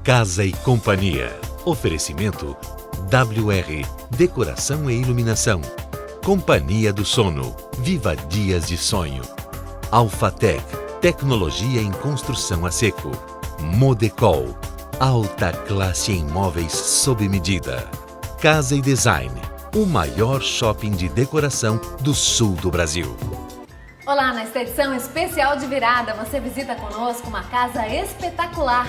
Casa e Companhia. Oferecimento WR, Decoração e Iluminação. Companhia do Sono, Viva Dias de Sonho. Alphatec, tecnologia em construção a seco. Modecol, alta classe em móveis sob medida. Casa e Design, o maior shopping de decoração do sul do Brasil. Olá, nesta edição especial de virada, você visita conosco uma casa espetacular,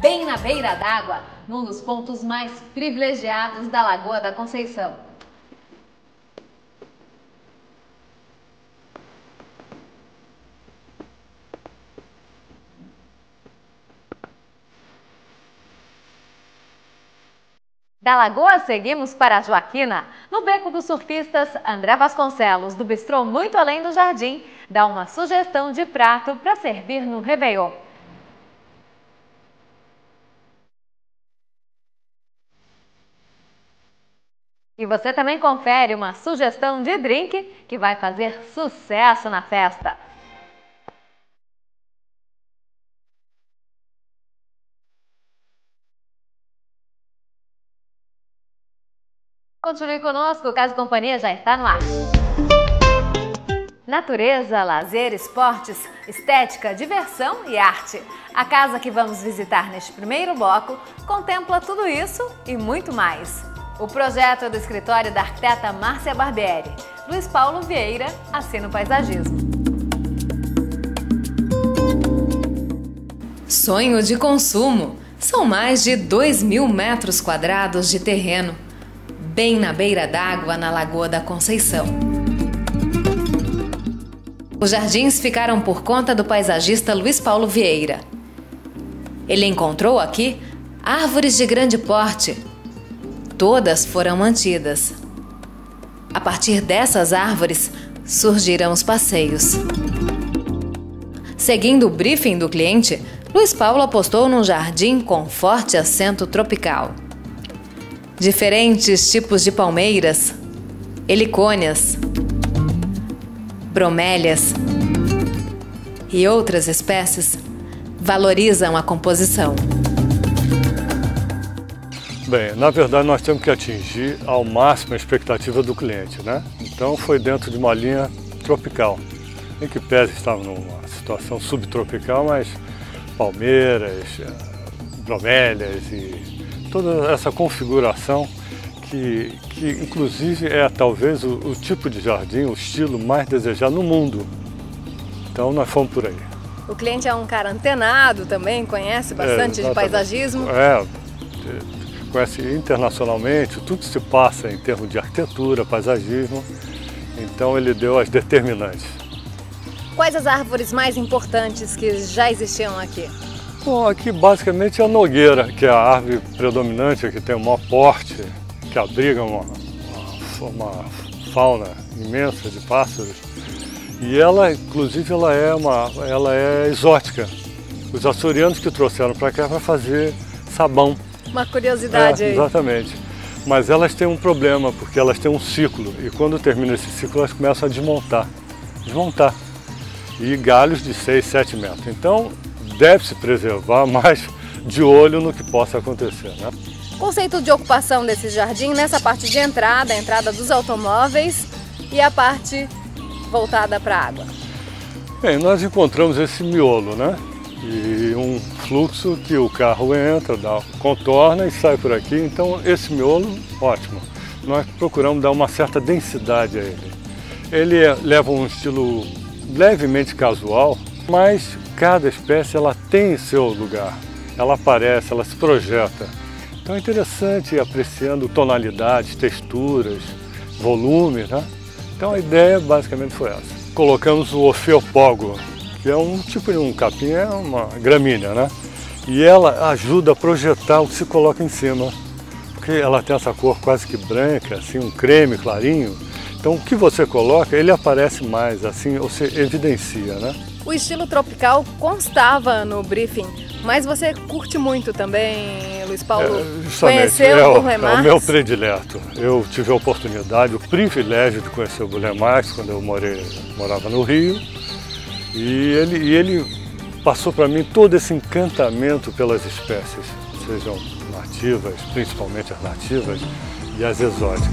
bem na beira d'água, num dos pontos mais privilegiados da Lagoa da Conceição. Da Lagoa, seguimos para Joaquina, no Beco dos Surfistas. André Vasconcelos, do Bistrô Muito Além do Jardim, dá uma sugestão de prato para servir no Réveillon. E você também confere uma sugestão de drink que vai fazer sucesso na festa. Continue conosco, o Casa e Companhia já está no ar. Natureza, lazer, esportes, estética, diversão e arte. A casa que vamos visitar neste primeiro bloco contempla tudo isso e muito mais. O projeto é do escritório da arquiteta Márcia Barbieri. Luiz Paulo Vieira assina o paisagismo. Sonho de consumo. São mais de 2.000 metros quadrados de terreno, bem na beira d'água, na Lagoa da Conceição. Os jardins ficaram por conta do paisagista Luiz Paulo Vieira. Ele encontrou aqui árvores de grande porte. Todas foram mantidas. A partir dessas árvores surgiram os passeios. Seguindo o briefing do cliente, Luiz Paulo apostou num jardim com forte acento tropical. Diferentes tipos de palmeiras, helicônias, bromélias e outras espécies valorizam a composição. Bem, na verdade nós temos que atingir ao máximo a expectativa do cliente, né? Então foi dentro de uma linha tropical, em que pese estava numa situação subtropical, mas palmeiras, bromélias e toda essa configuração que inclusive é talvez o tipo de jardim, o estilo mais desejado no mundo. Então nós fomos por aí. O cliente é um cara antenado também, conhece bastante de paisagismo. Conhece internacionalmente tudo que se passa em termos de arquitetura, paisagismo. Então ele deu as determinantes. Quais as árvores mais importantes que já existiam aqui? Bom, aqui basicamente é a nogueira, que é a árvore predominante, que tem o maior porte, que abriga uma fauna imensa de pássaros. E ela, inclusive, ela é exótica. Os açorianos que trouxeram para cá para fazer sabão. Uma curiosidade aí. Exatamente. Mas elas têm um problema, porque elas têm um ciclo. E quando termina esse ciclo, elas começam a desmontar. E galhos de 6, 7 metros. Então, deve-se preservar, mas de olho no que possa acontecer, né? Conceito de ocupação desse jardim nessa parte de entrada, a entrada dos automóveis e a parte voltada para a água. Bem, nós encontramos esse miolo, né? E um fluxo que o carro entra, contorna e sai por aqui. Então esse miolo, ótimo. Nós procuramos dar uma certa densidade a ele. Ele leva um estilo levemente casual, mas cada espécie ela tem seu lugar. Ela aparece, ela se projeta. Então é interessante ir apreciando tonalidades, texturas, volumes, né? Então a ideia basicamente foi essa. Colocamos o Ophiophogo, que é um tipo de um capim, é uma gramínea, né? E ela ajuda a projetar o que se coloca em cima, porque ela tem essa cor quase que branca, assim, um creme clarinho. Então o que você coloca, ele aparece mais, assim, ou se evidencia, né? O estilo tropical constava no briefing, mas você curte muito também, Luiz Paulo? Conheceu o Burle Marx? É o meu predileto. Eu tive a oportunidade, o privilégio de conhecer o Burle Marx quando eu morava no Rio. E ele passou para mim todo esse encantamento pelas espécies. sejam nativas, principalmente as nativas e as exóticas.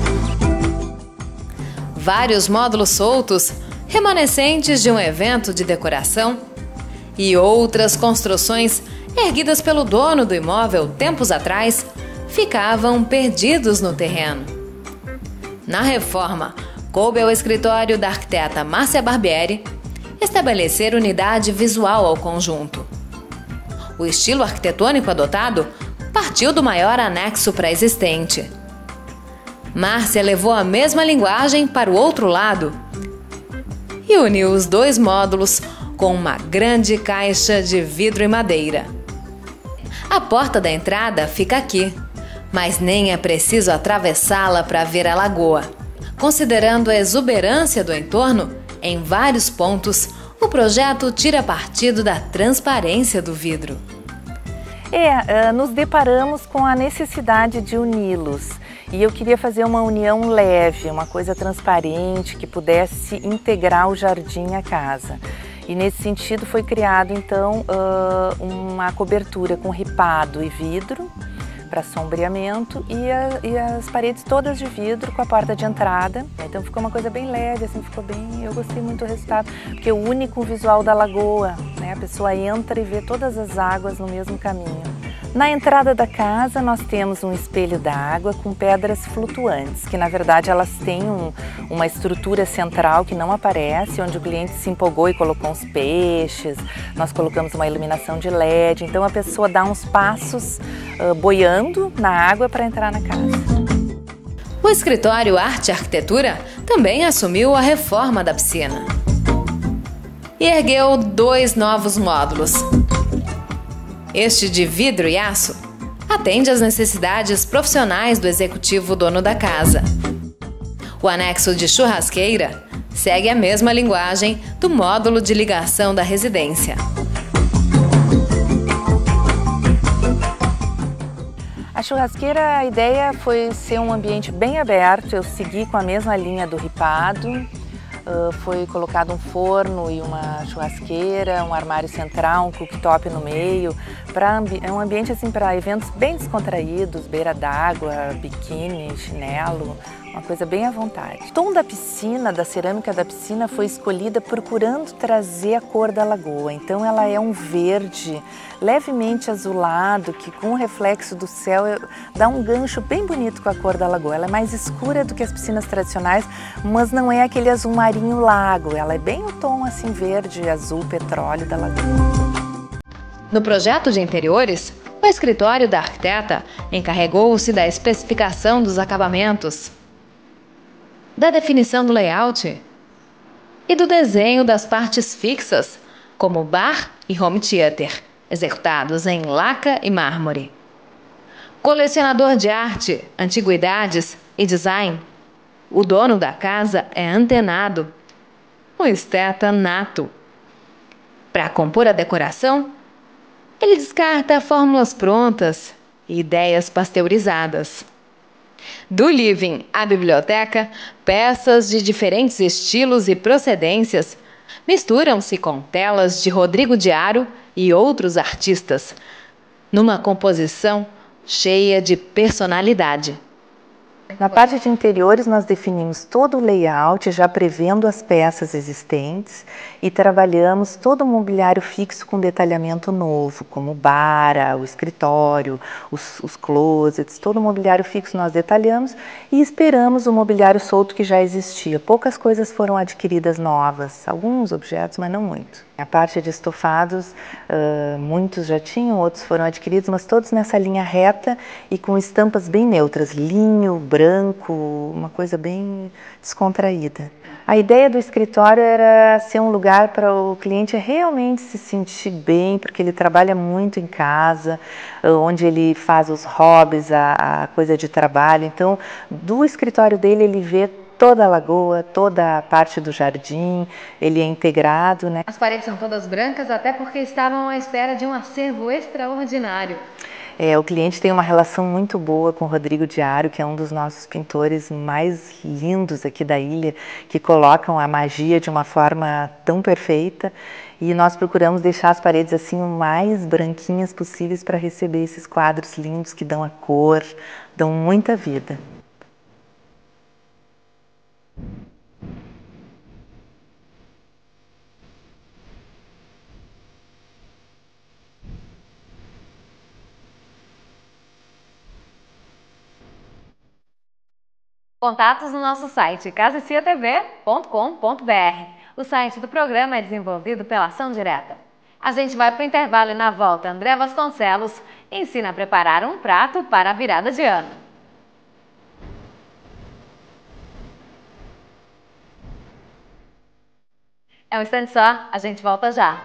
Vários módulos soltos, remanescentes de um evento de decoração, e outras construções erguidas pelo dono do imóvel tempos atrás, ficavam perdidos no terreno. Na reforma, coube ao escritório da arquiteta Márcia Barbieri estabelecer unidade visual ao conjunto. O estilo arquitetônico adotado partiu do maior anexo pré-existente. Márcia levou a mesma linguagem para o outro lado e uniu os dois módulos com uma grande caixa de vidro e madeira. A porta da entrada fica aqui, mas nem é preciso atravessá-la para ver a lagoa. Considerando a exuberância do entorno, em vários pontos, o projeto tira partido da transparência do vidro. Nos deparamos com a necessidade de uni-los. E eu queria fazer uma união leve, uma coisa transparente, que pudesse integrar o jardim à casa. E nesse sentido foi criado então uma cobertura com ripado e vidro para sombreamento e as paredes todas de vidro com a porta de entrada. Então ficou uma coisa bem leve, assim, ficou bem. Eu gostei muito do resultado, porque une com o visual da lagoa, né? A pessoa entra e vê todas as águas no mesmo caminho. Na entrada da casa nós temos um espelho d'água com pedras flutuantes, que na verdade elas têm uma estrutura central que não aparece, onde o cliente se empolgou e colocou uns peixes, nós colocamos uma iluminação de LED, então a pessoa dá uns passos boiando na água para entrar na casa. O escritório Arte e Arquitetura também assumiu a reforma da piscina e ergueu 2 novos módulos. Este de vidro e aço atende às necessidades profissionais do executivo dono da casa. O anexo de churrasqueira segue a mesma linguagem do módulo de ligação da residência. A churrasqueira, a ideia foi ser um ambiente bem aberto, eu segui com a mesma linha do ripado. Foi colocado um forno e uma churrasqueira, um armário central, um cooktop no meio. É um ambiente assim para eventos bem descontraídos, beira d'água, biquíni, chinelo, uma coisa bem à vontade. O tom da piscina, da cerâmica da piscina, foi escolhida procurando trazer a cor da lagoa. Então ela é um verde levemente azulado, que com o reflexo do céu dá um gancho bem bonito com a cor da lagoa. Ela é mais escura do que as piscinas tradicionais, mas não é aquele azul marinho lago. Ela é bem o tom assim verde, azul, petróleo da lagoa. No projeto de interiores, o escritório da arquiteta encarregou-se da especificação dos acabamentos, da definição do layout e do desenho das partes fixas, como bar e home theater, executados em laca e mármore. Colecionador de arte, antiguidades e design, o dono da casa é antenado, um esteta nato. Para compor a decoração, ele descarta fórmulas prontas e ideias pasteurizadas. Do living à biblioteca, peças de diferentes estilos e procedências misturam-se com telas de Rodrigo de Aro e outros artistas, numa composição cheia de personalidade. Na parte de interiores, nós definimos todo o layout, já prevendo as peças existentes, e trabalhamos todo o mobiliário fixo com detalhamento novo, como bara, o escritório, os closets, todo o mobiliário fixo nós detalhamos e esperamos o mobiliário solto que já existia. Poucas coisas foram adquiridas novas, alguns objetos, mas não muito. A parte de estofados, muitos já tinham, outros foram adquiridos, mas todos nessa linha reta e com estampas bem neutras, linho, branco, uma coisa bem descontraída. A ideia do escritório era ser um lugar para o cliente realmente se sentir bem, porque ele trabalha muito em casa, onde ele faz os hobbies, a coisa de trabalho. Então, do escritório dele ele vê toda a lagoa, toda a parte do jardim, ele é integrado, né? As paredes são todas brancas, até porque estavam à espera de um acervo extraordinário. O cliente tem uma relação muito boa com o Rodrigo Diário, que é um dos nossos pintores mais lindos aqui da ilha, que colocam a magia de uma forma tão perfeita. E nós procuramos deixar as paredes assim o mais branquinhas possíveis para receber esses quadros lindos que dão a cor, dão muita vida. Contatos no nosso site casiciatv.com.br. O site do programa é desenvolvido pela Ação Direta. A gente vai para o intervalo e na volta André Vasconcelos ensina a preparar um prato para a virada de ano. É um instante só, a gente volta já.